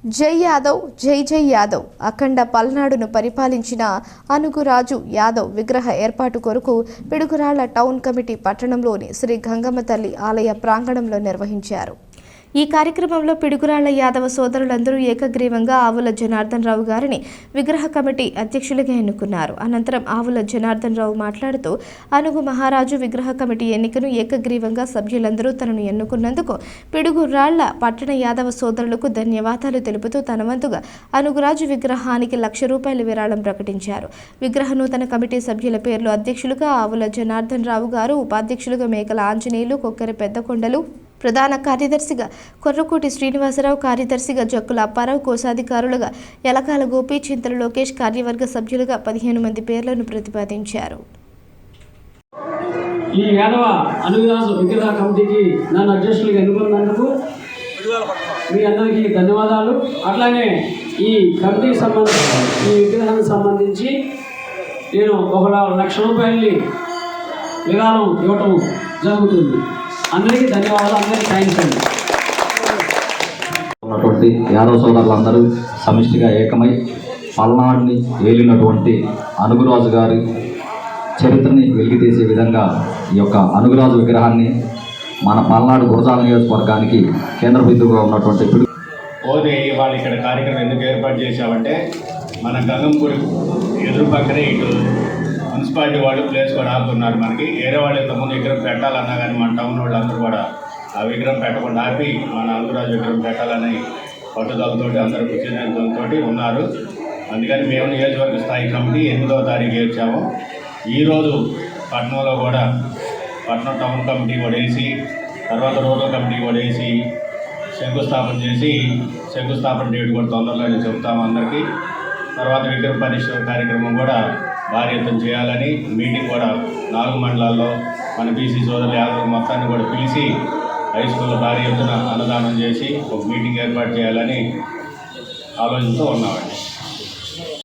జై యాదవ్ జై జై యాదవ్ అఖండ పల్నాడును పరిపాలించిన అనుగురాజు యాదవ్ విగ్రహ ఏర్పాటు కొరకు పిడుగురాళ్ల టౌన్ కమిటీ పట్టణంలోని శ్రీ గంగమ్మ తల్లి ఆలయ ప్రాంగణంలో నిర్వహించారు. ఈ కార్యక్రమంలో పిడుగురాళ్ల యాదవ సోదరులందరూ ఏకగ్రీవంగా ఆవుల జనార్దన్ రావు గారిని విగ్రహ కమిటీ అధ్యక్షులుగా ఎన్నుకున్నారు. అనంతరం ఆవుల జనార్దన్ రావు మాట్లాడుతూ అనుగు మహారాజు విగ్రహ కమిటీ ఎన్నికను ఏకగ్రీవంగా సభ్యులందరూ తనను ఎన్నుకున్నందుకు పిడుగురాళ్ల పట్టణ యాదవ సోదరులకు ధన్యవాదాలు తెలుపుతూ తన వంతుగా అనుగురాజు విగ్రహానికి ₹1,00,000 విరాళం ప్రకటించారు. విగ్రహ నూతన కమిటీ సభ్యుల పేర్లు అధ్యక్షులుగా ఆవుల జనార్దన్ రావు గారు, ఉపాధ్యక్షులుగా మేకల ఆంజనేయులు, కొక్కెర పెద్దకొండలు, ప్రధాన కార్యదర్శిగా కొర్రకోటి శ్రీనివాసరావు, కార్యదర్శిగా జక్కుల అప్పారావు, కోశాధికారులుగా యలకాల గోపి, చింతల లోకేష్, కార్యవర్గ సభ్యులుగా 15 మంది పేర్లను ప్రతిపాదించారు. ఈ యాదవ అనుగురాజు విగ్రహ కమిటీకి నన్ను అధ్యక్షులుగా ఎన్నుకున్నందుకు మీ అందరికీ ధన్యవాదాలు. అట్లానే ఈ కమిటీకి సంబంధించి ఈ విగ్రహానికి సంబంధించి నేను ₹1,00,000 విరాళం ఇవ్వటం జరుగుతుంది. అందరికీ ధన్యవాదాలు, అందరికీ థ్యాంక్స్ అండి. ఉన్నటువంటి యాదవ సోదరులందరూ సమిష్టిగా ఏకమై పల్నాడుని ఏలినటువంటి అనుగురాజు గారి చరిత్రని వెలికితీసే విధంగా ఈ యొక్క అనుగురాజు విగ్రహాన్ని మన పల్నాడు గురజాల నియోజకవర్గానికి కేంద్ర బిందువుగా ఉన్నటువంటి ఇవాళ ఇక్కడ కార్యక్రమం ఎందుకు ఏర్పాటు చేశామంటే మన గంగంపూడి ఎదురు పక్కనే ఇటు మున్సిపాలిటీ వాళ్ళు ప్లేస్ కూడా ఆపుతున్నారు. మనకి వేరే వాళ్ళు ఇంతకుముందు విగ్రహం పెట్టాలన్నా కానీ మన టౌన్ వాళ్ళందరూ కూడా ఆ విగ్రహం పెట్టకుండా ఆపి మన అనుగురాజు విగ్రహం పెట్టాలని పట్టుదలతో అందరూ కృషితో ఉన్నారు. అందుకని మేము నియోజకవర్గ స్థాయి కమిటీ 8వ తారీఖు చేర్చాము. ఈరోజు పట్టణంలో కూడా పట్టణం టౌన్ కమిటీ కూడా వేసి, తర్వాత రూరల్ కమిటీ కూడా వేసి శంకుస్థాపన చేసి, శంకుస్థాపన డేట్ కూడా తొందరలోనే చెబుతాము అందరికీ. తర్వాత విగ్రహ పరిశీలన కార్యక్రమం కూడా భారీ ఎత్తున చేయాలని మీటింగ్ కూడా 4 మండలాల్లో మన బీసీ సోదరుల యాదవ్ మొత్తాన్ని కూడా పిలిచి హై స్కూల్లో భారీ ఎత్తున అన్నదానం చేసి ఒక మీటింగ్ ఏర్పాటు చేయాలని ఆలోచనతో ఉన్నామండి.